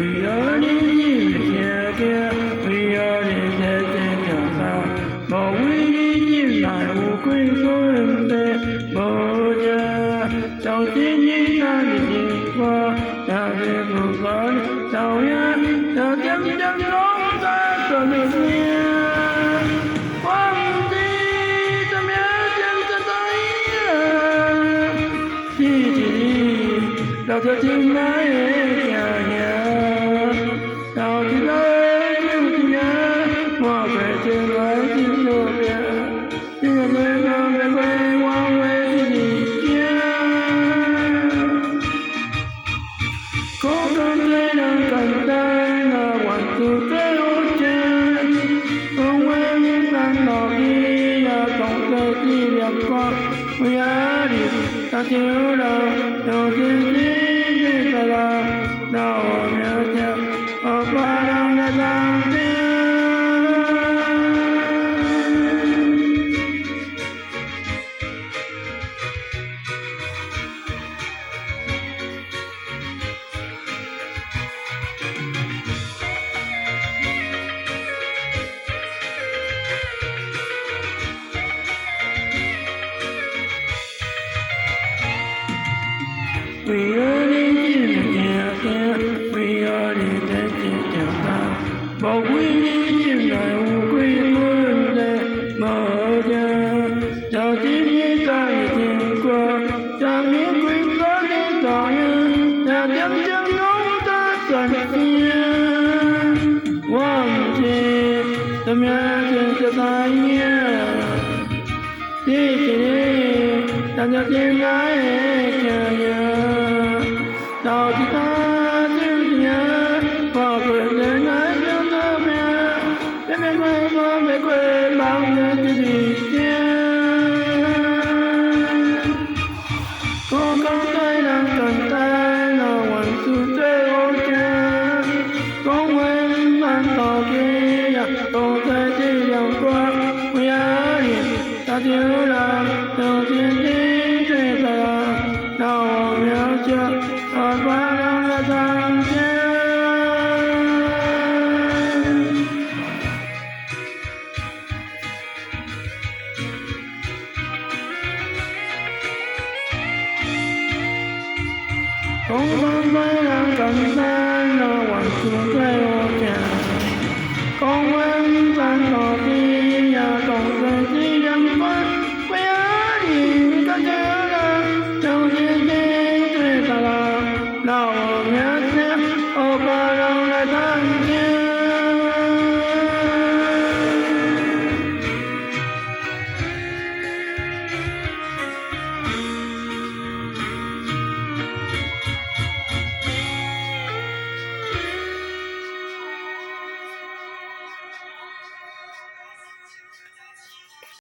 We are the we are the but we need like we go the moja. Don't you know the for now the good now ya now them know that the one day the man the now the thing now the love you more better like you know you never the way one way có con thấy đang cần tay là hoàn từ cái ô chân không em đang đỏ đi là tổng cái gì đẹp quá bây giờ đi ta thiếu đâu đâu chỉ đi ta là đâu nhớ nhớ ở ba đang là đang đi We are the but we need like we learn that mother. Now did you got it qua? Now you bring back the time. Now them know that I'm here. One day, the man is here. Did and the thing now the time is for the night of the man. The man from the great mountain to the con tay đang cần tay nào hoàn sự thế ô cha con quên mang tỏ kia tổ thế thì đều qua quý ái ta thiếu là đầu tiên đi thế là nào nhớ chưa ở ba đang là thằng chết không phải đang cần tay nào hoàn sự thế